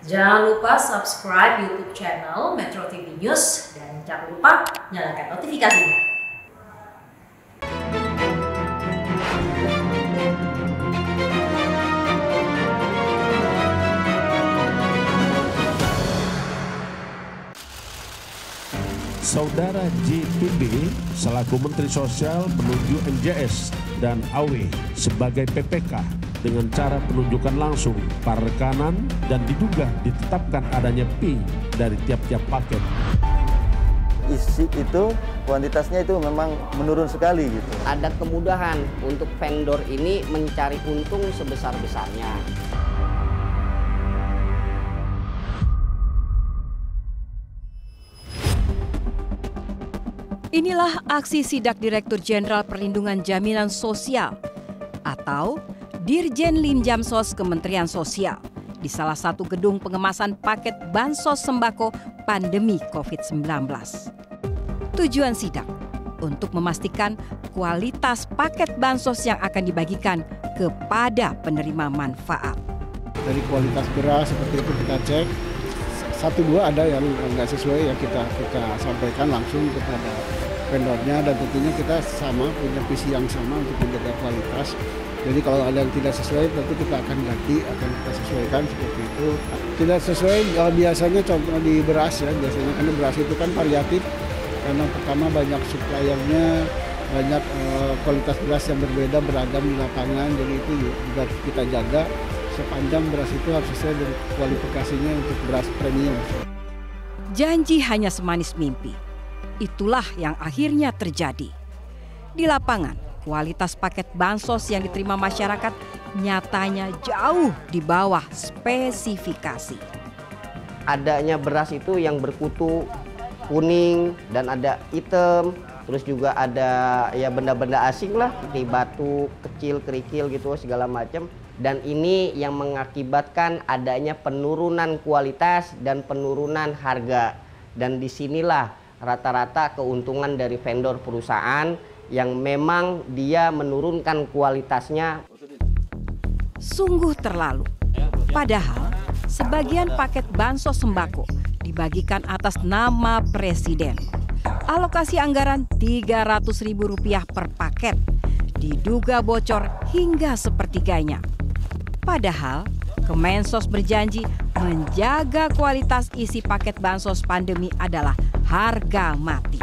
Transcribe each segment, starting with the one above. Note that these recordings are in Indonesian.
Jangan lupa subscribe YouTube channel Metro TV News dan jangan lupa nyalakan notifikasinya. Saudara JPB selaku Menteri Sosial menunjuk MJS dan AW sebagai PPK dengan cara penunjukan langsung para rekanan dan diduga ditetapkan adanya fee dari tiap-tiap paket. Isi itu kuantitasnya itu memang menurun sekali gitu. Ada kemudahan untuk vendor ini mencari untung sebesar-besarnya. Inilah aksi sidak Direktur Jenderal Perlindungan Jaminan Sosial atau Dirjen Linjamsos Kementerian Sosial di salah satu gedung pengemasan paket bansos sembako pandemi COVID-19. Tujuan sidak untuk memastikan kualitas paket bansos yang akan dibagikan kepada penerima manfaat. Dari kualitas beras seperti itu kita cek, 1-2 ada yang nggak sesuai ya kita sampaikan langsung kepada vendornya, dan tentunya kita punya visi yang sama untuk menjaga kualitas. Jadi kalau ada yang tidak sesuai tentu kita akan ganti, akan kita sesuaikan seperti itu. Tidak sesuai biasanya contoh di beras ya, biasanya karena beras itu kan variatif, karena pertama banyak suppliernya, banyak kualitas beras yang berbeda beragam di lapangan, jadi itu juga kita jaga sepanjang beras itu harus sesuai dengan kualifikasinya untuk beras premium. Janji hanya semanis mimpi. Itulah yang akhirnya terjadi. Di lapangan, kualitas paket bansos yang diterima masyarakat nyatanya jauh di bawah spesifikasi. Adanya beras itu yang berkutu kuning dan ada hitam, terus juga ada ya benda-benda asing lah, di batu kecil, kerikil gitu segala macam. Dan ini yang mengakibatkan adanya penurunan kualitas dan penurunan harga. Dan disinilah rata-rata keuntungan dari vendor perusahaan yang memang dia menurunkan kualitasnya. Sungguh terlalu. Padahal sebagian paket bansos sembako dibagikan atas nama Presiden. Alokasi anggaran Rp300.000 per paket diduga bocor hingga sepertiganya. Padahal Kemensos berjanji menjaga kualitas isi paket bansos pandemi adalah harga mati.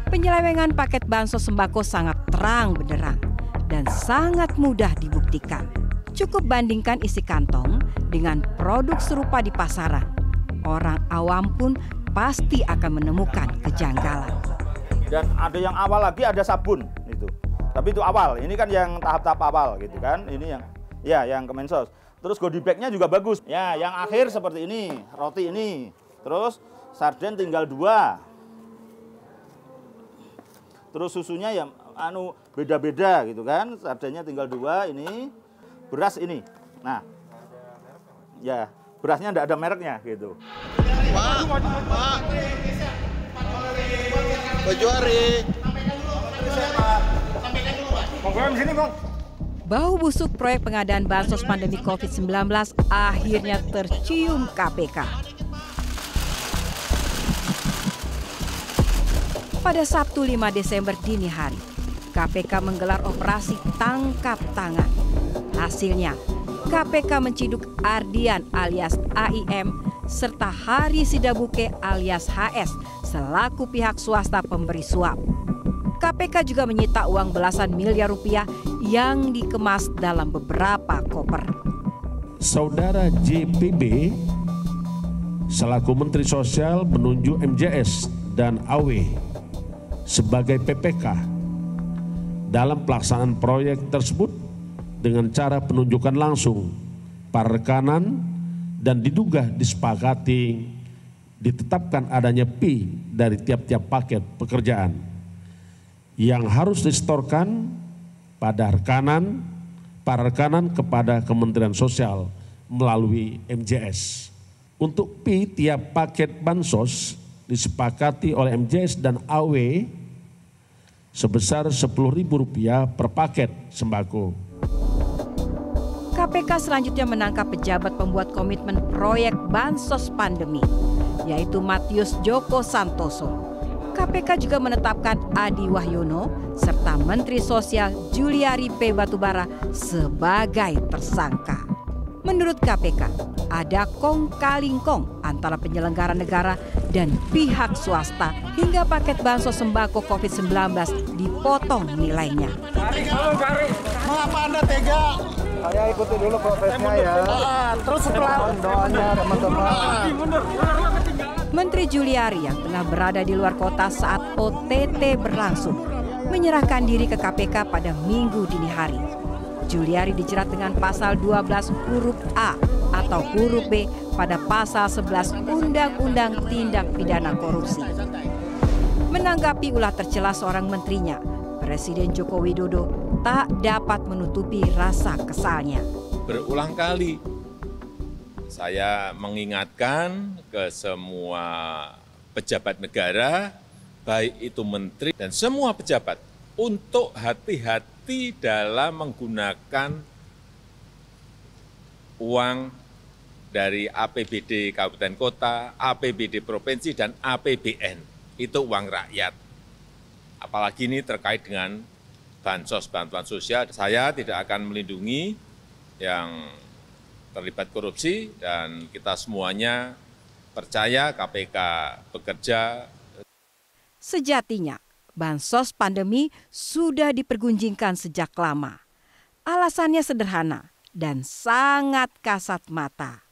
Penyelewengan paket bansos sembako sangat terang benderang dan sangat mudah dibuktikan. Cukup bandingkan isi kantong dengan produk serupa di pasaran. Orang awam pun pasti akan menemukan kejanggalan. Dan ada yang awal lagi, ada sabun itu. Tapi itu awal. Ini kan yang tahap-tahap awal gitu kan. Ini yang Kemensos. Terus goodie bag-nya juga bagus. Ya, yang akhir seperti ini, roti ini. Terus sarden tinggal 2. Terus susunya ya beda-beda gitu kan. Sardennya tinggal 2 ini. Beras ini. Nah. Ya, berasnya enggak ada mereknya gitu. Pak. Baju hari. Di sini, Bang. Bau busuk proyek pengadaan bansos pandemi COVID-19 akhirnya tercium KPK. Pada Sabtu 5 Desember dini hari, KPK menggelar operasi tangkap tangan. Hasilnya, KPK menciduk Ardian alias AIM serta Hari Sidabuke alias HS selaku pihak swasta pemberi suap. KPK juga menyita uang belasan miliar rupiah yang dikemas dalam beberapa koper. Saudara JPB selaku Menteri Sosial menunjuk MJS dan AW sebagai PPK dalam pelaksanaan proyek tersebut dengan cara penunjukan langsung para rekanan dan diduga disepakati ditetapkan adanya fee dari tiap-tiap paket pekerjaan yang harus disetorkan pada para rekanan kepada Kementerian Sosial melalui MJS. Untuk fee tiap paket bansos disepakati oleh MJS dan AW sebesar Rp10.000 per paket sembako. KPK selanjutnya menangkap pejabat pembuat komitmen proyek Bansos Pandemi, yaitu Matius Joko Santoso. KPK juga menetapkan Adi Wahyono serta Menteri Sosial Juliari P. Batubara sebagai tersangka. Menurut KPK, ada kong-kali-kong antara penyelenggara negara dan pihak swasta hingga paket bansos sembako COVID-19 dipotong nilainya. Mengapa Anda tega? Saya ikuti dulu prosesnya ya. Terus setelah Doanya teman-teman. Menteri Juliari yang tengah berada di luar kota saat OTT berlangsung menyerahkan diri ke KPK pada Minggu dini hari. Juliari dijerat dengan pasal 12 huruf A atau huruf B pada pasal 11 Undang-Undang Tindak Pidana Korupsi. Menanggapi ulah tercela seorang menterinya, Presiden Joko Widodo tak dapat menutupi rasa kesalnya. Berulang kali saya mengingatkan ke semua pejabat negara, baik itu menteri dan semua pejabat, untuk hati-hati dalam menggunakan uang dari APBD Kabupaten Kota, APBD Provinsi, dan APBN. Itu uang rakyat. Apalagi ini terkait dengan bansos, bantuan sosial. Saya tidak akan melindungi yang terlibat korupsi, dan kita semuanya percaya KPK bekerja. Sejatinya, bansos pandemi sudah dipergunjingkan sejak lama. Alasannya sederhana dan sangat kasat mata.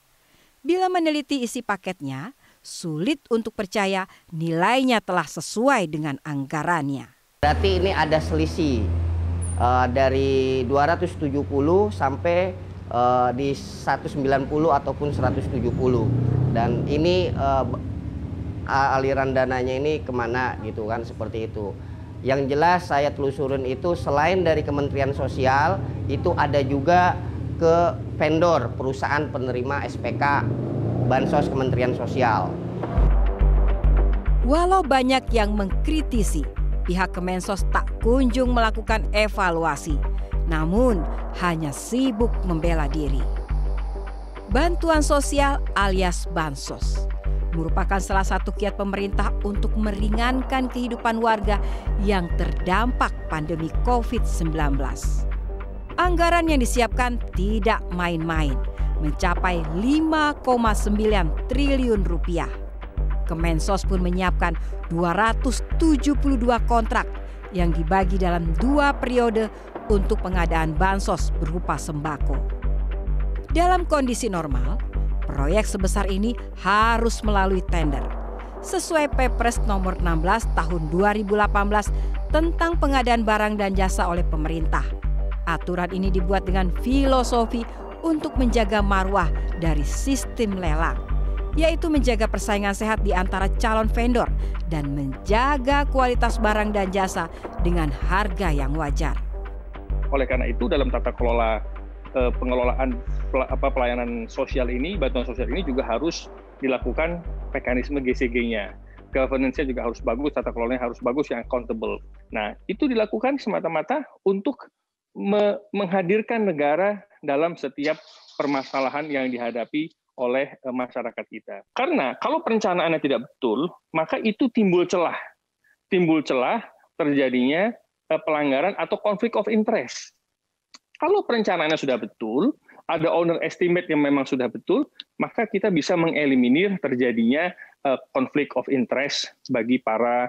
Bila meneliti isi paketnya, sulit untuk percaya nilainya telah sesuai dengan anggarannya. Berarti ini ada selisih dari 270 sampai di 190 ataupun 170. Dan ini aliran dananya ini kemana gitu kan, seperti itu. Yang jelas saya telusurin itu selain dari Kementerian Sosial, itu ada juga ke vendor perusahaan penerima SPK Bansos Kementerian Sosial. Walau banyak yang mengkritisi, pihak Kemensos tak kunjung melakukan evaluasi, namun hanya sibuk membela diri. Bantuan sosial alias bansos merupakan salah satu kiat pemerintah untuk meringankan kehidupan warga yang terdampak pandemi COVID-19. Anggaran yang disiapkan tidak main-main, mencapai 5,9 triliun rupiah. Kemensos pun menyiapkan 272 kontrak yang dibagi dalam 2 periode untuk pengadaan bansos berupa sembako. Dalam kondisi normal, proyek sebesar ini harus melalui tender. Sesuai Perpres nomor 16 tahun 2018 tentang pengadaan barang dan jasa oleh pemerintah. Aturan ini dibuat dengan filosofi untuk menjaga marwah dari sistem lelang, yaitu menjaga persaingan sehat di antara calon vendor dan menjaga kualitas barang dan jasa dengan harga yang wajar. Oleh karena itu dalam tata kelola pengelolaan pelayanan sosial ini, bantuan sosial ini juga harus dilakukan mekanisme GCG-nya. Governance-nya juga harus bagus, tata kelolanya harus bagus, yang accountable. Nah, itu dilakukan semata-mata untuk menghadirkan negara dalam setiap permasalahan yang dihadapi oleh masyarakat kita. Karena kalau perencanaannya tidak betul, maka itu timbul celah terjadinya pelanggaran atau konflik of interest. Kalau perencanaannya sudah betul, ada owner estimate yang memang sudah betul, maka kita bisa mengeliminir terjadinya konflik of interest bagi para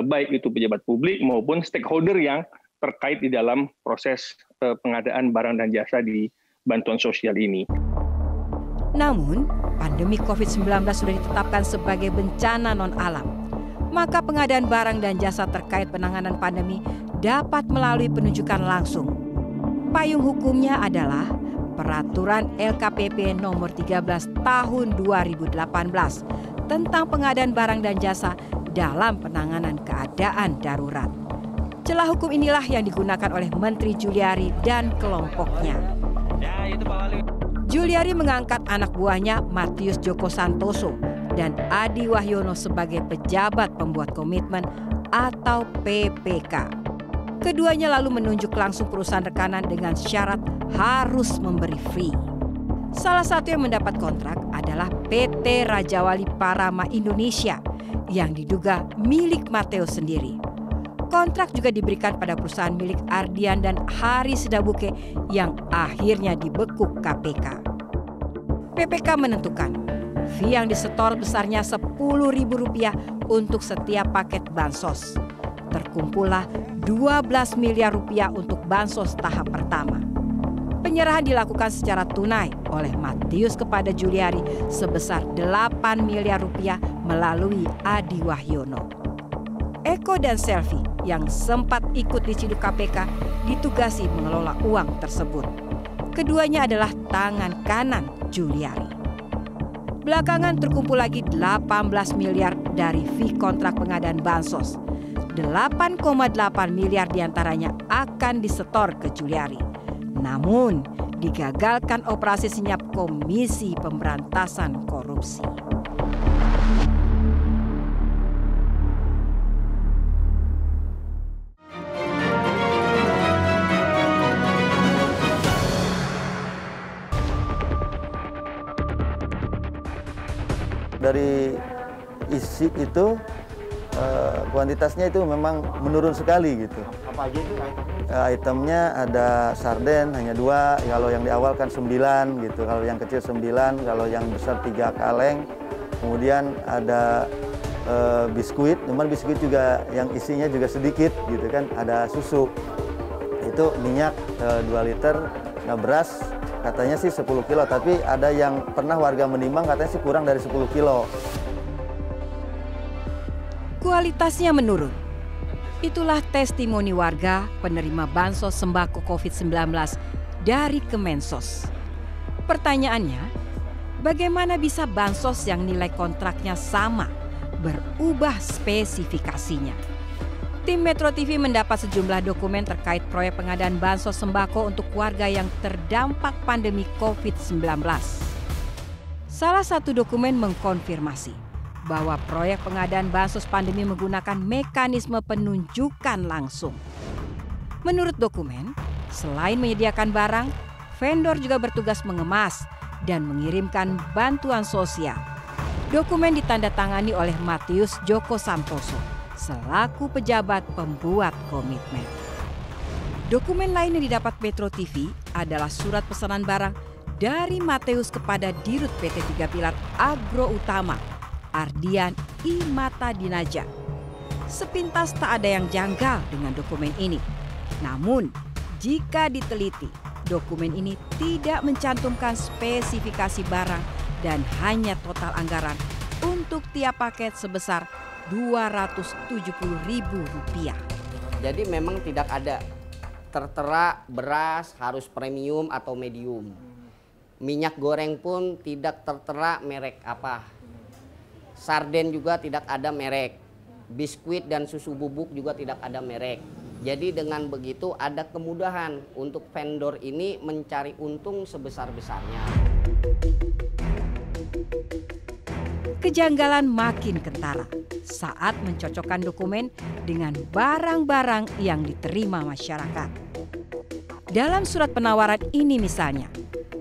baik itu pejabat publik maupun stakeholder yang terkait di dalam proses pengadaan barang dan jasa di bantuan sosial ini. Namun, pandemi COVID-19 sudah ditetapkan sebagai bencana non-alam. Maka pengadaan barang dan jasa terkait penanganan pandemi dapat melalui penunjukan langsung. Payung hukumnya adalah Peraturan LKPP nomor 13 tahun 2018 tentang pengadaan barang dan jasa dalam penanganan keadaan darurat. Celah hukum inilah yang digunakan oleh Menteri Juliari dan kelompoknya. Juliari mengangkat anak buahnya Matius Joko Santoso dan Adi Wahyono sebagai pejabat pembuat komitmen atau PPK. Keduanya lalu menunjuk langsung perusahaan rekanan dengan syarat harus memberi fee. Salah satu yang mendapat kontrak adalah PT Raja Wali Parama Indonesia yang diduga milik Mateus sendiri. Kontrak juga diberikan pada perusahaan milik Ardian dan Hari Sedabuke yang akhirnya dibekuk KPK. PPK menentukan fee yang disetor besarnya Rp10.000 untuk setiap paket bansos. Terkumpullah Rp12 miliar untuk bansos tahap pertama. Penyerahan dilakukan secara tunai oleh Matius kepada Juliari sebesar Rp8 miliar melalui Adi Wahyono. Eko dan Selvi yang sempat ikut diciduk KPK ditugasi mengelola uang tersebut. Keduanya adalah tangan kanan Juliari. Belakangan terkumpul lagi 18 miliar dari fee kontrak pengadaan bansos. 8,8 miliar diantaranya akan disetor ke Juliari. Namun, digagalkan operasi senyap Komisi Pemberantasan Korupsi. Dari isi itu kuantitasnya itu memang menurun sekali gitu. Apa aja itu Itemnya ada sarden hanya 2, kalau yang di awal kan 9 gitu, kalau yang kecil 9, kalau yang besar 3 kaleng. Kemudian ada biskuit, cuman biskuit juga yang isinya juga sedikit gitu kan, ada susu. Itu minyak 2 liter, nah beras katanya sih 10 kilo, tapi ada yang pernah warga menimbang katanya sih kurang dari 10 kilo. Kualitasnya menurun. Itulah testimoni warga penerima bansos sembako COVID-19 dari Kemensos. Pertanyaannya, bagaimana bisa bansos yang nilai kontraknya sama berubah spesifikasinya? Tim Metro TV mendapat sejumlah dokumen terkait proyek pengadaan bansos sembako untuk warga yang terdampak pandemi COVID-19. Salah satu dokumen mengkonfirmasi bahwa proyek pengadaan bansos pandemi menggunakan mekanisme penunjukan langsung. Menurut dokumen, selain menyediakan barang, vendor juga bertugas mengemas dan mengirimkan bantuan sosial. Dokumen ditandatangani oleh Matius Joko Santoso selaku pejabat pembuat komitmen. Dokumen lain yang didapat Metro TV adalah surat pesanan barang dari Matius kepada Dirut PT 3 Pilar Agro Utama, Ardian I. Mata Dinaja. Sepintas tak ada yang janggal dengan dokumen ini. Namun, jika diteliti, dokumen ini tidak mencantumkan spesifikasi barang dan hanya total anggaran untuk tiap paket sebesar Rp270.000. Jadi memang tidak ada tertera beras harus premium atau medium. Minyak goreng pun tidak tertera merek apa. Sarden juga tidak ada merek. Biskuit dan susu bubuk juga tidak ada merek. Jadi dengan begitu ada kemudahan untuk vendor ini mencari untung sebesar-besarnya. Kejanggalan makin kentara saat mencocokkan dokumen dengan barang-barang yang diterima masyarakat. Dalam surat penawaran ini misalnya,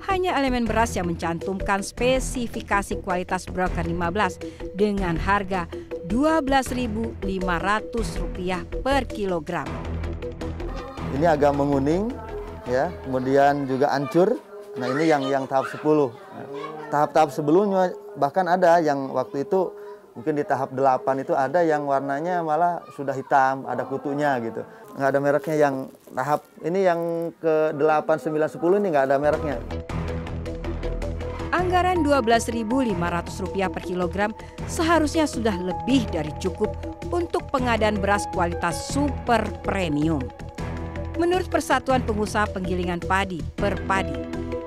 hanya elemen beras yang mencantumkan spesifikasi kualitas Broken 15 dengan harga Rp12.500 per kilogram. Ini agak menguning, ya, kemudian juga hancur. Nah ini yang tahap 10. Tahap-tahap sebelumnya bahkan ada yang waktu itu mungkin di tahap 8 itu ada yang warnanya malah sudah hitam, ada kutunya gitu. Nggak ada mereknya. Yang tahap ini yang ke 8, 9, 10 ini nggak ada mereknya. Anggaran Rp12.500 per kilogram seharusnya sudah lebih dari cukup untuk pengadaan beras kualitas super premium. Menurut Persatuan Pengusaha Penggilingan Padi (Perpadi),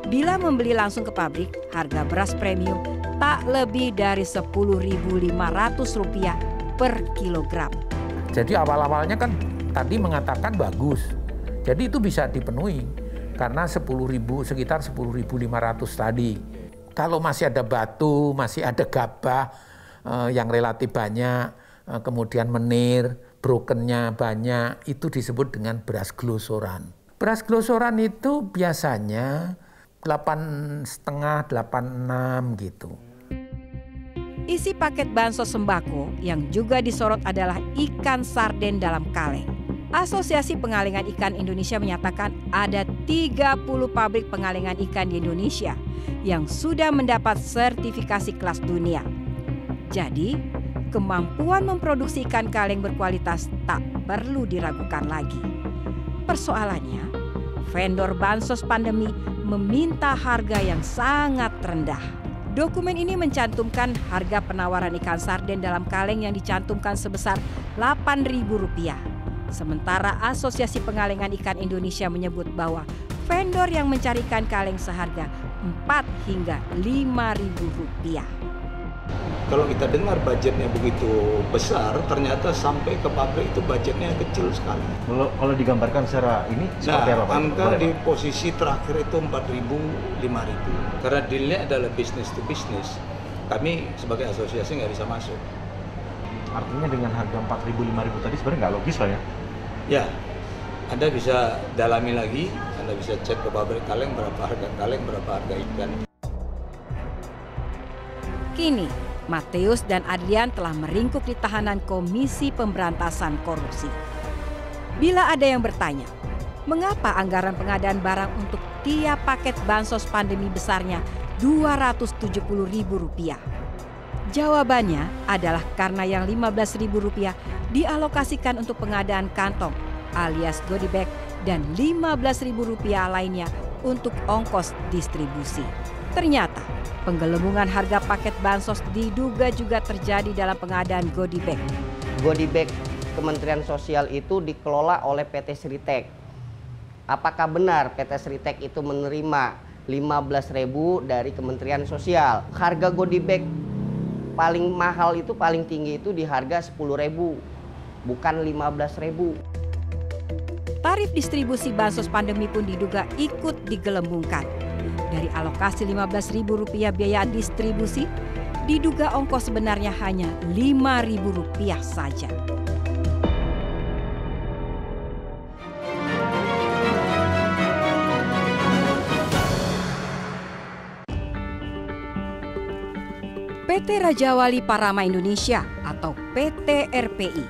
bila membeli langsung ke pabrik, harga beras premium tak lebih dari Rp10.500 per kilogram. Jadi awal-awalnya kan tadi mengatakan bagus, jadi itu bisa dipenuhi karena sekitar 10.500 tadi. Kalau masih ada batu, masih ada gabah yang relatif banyak, kemudian menir, brokennya banyak, itu disebut dengan beras glosoran. Beras glosoran itu biasanya 8,5, 86 gitu. Isi paket bansos sembako yang juga disorot adalah ikan sarden dalam kaleng. Asosiasi Pengalengan Ikan Indonesia menyatakan ada 30 pabrik pengalengan ikan di Indonesia yang sudah mendapat sertifikasi kelas dunia. Jadi, kemampuan memproduksi ikan kaleng berkualitas tak perlu diragukan lagi. Persoalannya, vendor bansos pandemi meminta harga yang sangat rendah. Dokumen ini mencantumkan harga penawaran ikan sarden dalam kaleng yang dicantumkan sebesar Rp8.000. Sementara Asosiasi Pengalengan Ikan Indonesia menyebut bahwa vendor yang mencari ikan kaleng seharga Rp4 hingga Rp5.000. Kalau kita dengar budgetnya begitu besar, ternyata sampai ke pabrik itu budgetnya kecil sekali. Kalau digambarkan secara ini seperti apa Pak? Angka di posisi terakhir itu 4.000, 5.000. Karena dealnya adalah business to business, kami sebagai asosiasi nggak bisa masuk. Artinya dengan harga 4.000, 5.000 tadi sebenarnya nggak logis Pak ya? Ya, Anda bisa dalami lagi, Anda bisa cek ke pabrik kaleng berapa harga kaleng, berapa harga ikan. Kini, Matius dan Adlian telah meringkuk di tahanan Komisi Pemberantasan Korupsi. Bila ada yang bertanya, mengapa anggaran pengadaan barang untuk tiap paket bansos pandemi besarnya Rp270.000? Jawabannya adalah karena yang Rp15.000 dialokasikan untuk pengadaan kantong alias goodie bag dan Rp15.000 lainnya untuk ongkos distribusi. Ternyata penggelembungan harga paket bansos diduga juga terjadi dalam pengadaan goodie bag. Goodie bag Kementerian Sosial itu dikelola oleh PT Sritek. Apakah benar PT Sritek itu menerima 15.000 dari Kementerian Sosial? Harga goodie bag paling mahal itu, paling tinggi itu di harga 10.000, bukan 15.000. Tarif distribusi bansos pandemi pun diduga ikut digelembungkan. Dari alokasi Rp15.000 biaya distribusi, diduga ongkos sebenarnya hanya Rp5.000 saja. PT Raja Wali Parama Indonesia atau PT RPI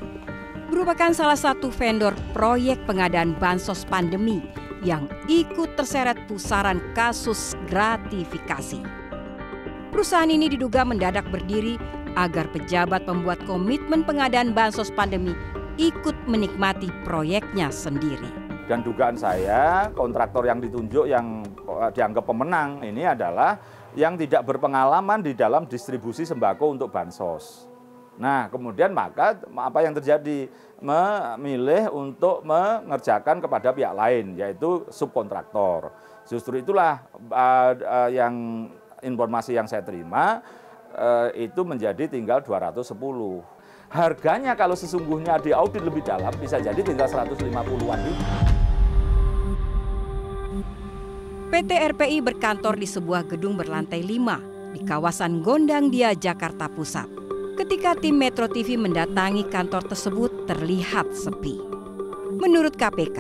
merupakan salah satu vendor proyek pengadaan bansos pandemi yang ikut terseret pusaran kasus gratifikasi. Perusahaan ini diduga mendadak berdiri agar pejabat pembuat komitmen pengadaan bansos pandemi ikut menikmati proyeknya sendiri. Dan dugaan saya, kontraktor yang ditunjuk yang dianggap pemenang ini adalah yang tidak berpengalaman di dalam distribusi sembako untuk bansos. Nah, kemudian maka apa yang terjadi? Memilih untuk mengerjakan kepada pihak lain, yaitu subkontraktor. Justru itulah yang informasi yang saya terima itu menjadi tinggal 210. Harganya kalau sesungguhnya diaudit lebih dalam bisa jadi tinggal 150-an ribu. PT RPI berkantor di sebuah gedung berlantai 5 di kawasan Gondangdia, Jakarta Pusat. Ketika tim Metro TV mendatangi kantor tersebut terlihat sepi. Menurut KPK,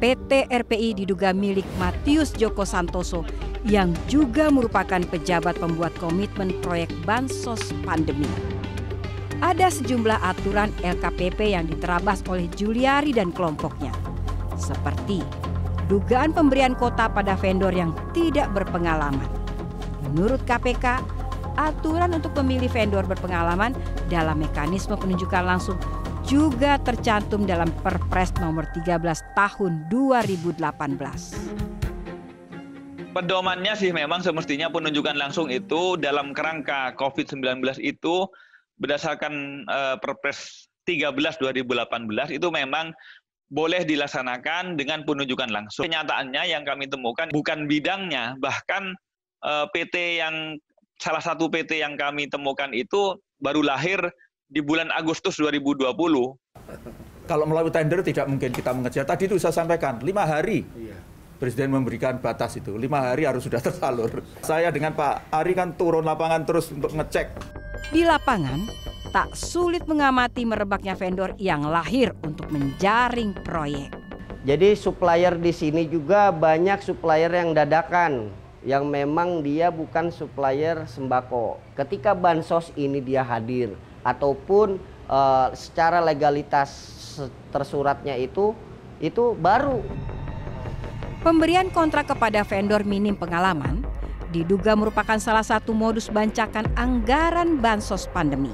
PT RPI diduga milik Matius Joko Santoso yang juga merupakan pejabat pembuat komitmen proyek bansos pandemi. Ada sejumlah aturan LKPP yang diterabas oleh Juliari dan kelompoknya. Seperti dugaan pemberian kota pada vendor yang tidak berpengalaman. Menurut KPK, aturan untuk memilih vendor berpengalaman dalam mekanisme penunjukan langsung juga tercantum dalam Perpres nomor 13 tahun 2018. Pedomannya sih memang semestinya penunjukan langsung itu dalam kerangka COVID-19 itu berdasarkan Perpres 13 2018 itu memang boleh dilaksanakan dengan penunjukan langsung. Kenyataannya yang kami temukan bukan bidangnya, bahkan PT yang salah satu PT yang kami temukan itu baru lahir di bulan Agustus 2020. Kalau melalui tender tidak mungkin kita mengejar. Tadi itu saya sampaikan, 5 hari. Presiden memberikan batas itu, 5 hari harus sudah tersalur. Saya dengan Pak Ari kan turun lapangan terus untuk ngecek. Di lapangan, tak sulit mengamati merebaknya vendor yang lahir untuk menjaring proyek. Jadi supplier di sini juga banyak supplier yang dadakan, yang memang dia bukan supplier sembako. Ketika bansos ini dia hadir ataupun secara legalitas tersuratnya itu baru. Pemberian kontrak kepada vendor minim pengalaman diduga merupakan salah satu modus bancakan anggaran bansos pandemi.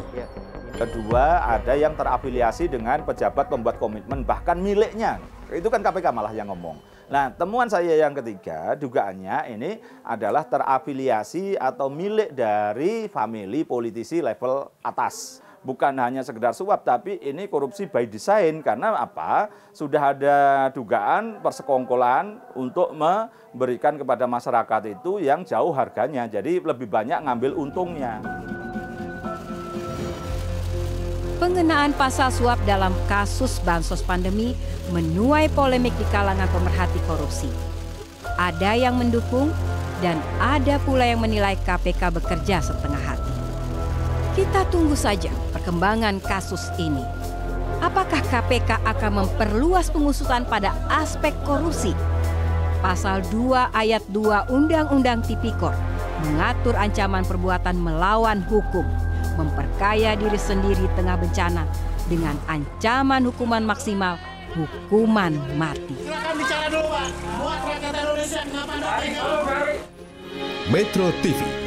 Kedua, ada yang terafiliasi dengan pejabat pembuat komitmen bahkan miliknya. Itu kan KPK malah yang ngomong. Nah, temuan saya yang ketiga, dugaannya ini adalah terafiliasi atau milik dari famili politisi level atas. Bukan hanya sekedar suap, tapi ini korupsi by design. Karena apa? Sudah ada dugaan persekongkolan untuk memberikan kepada masyarakat itu yang jauh harganya. Jadi lebih banyak ngambil untungnya. Pengenaan pasal suap dalam kasus bansos pandemi menuai polemik di kalangan pemerhati korupsi. Ada yang mendukung dan ada pula yang menilai KPK bekerja setengah hati. Kita tunggu saja perkembangan kasus ini. Apakah KPK akan memperluas pengusutan pada aspek korupsi? Pasal 2 ayat 2 Undang-Undang Tipikor mengatur ancaman perbuatan melawan hukum, memperkaya diri sendiri tengah bencana dengan ancaman hukuman maksimal hukuman mati. Silakan bicara dulu, Pak. Buat rakyat Indonesia, kenapa Anda tega? Metro TV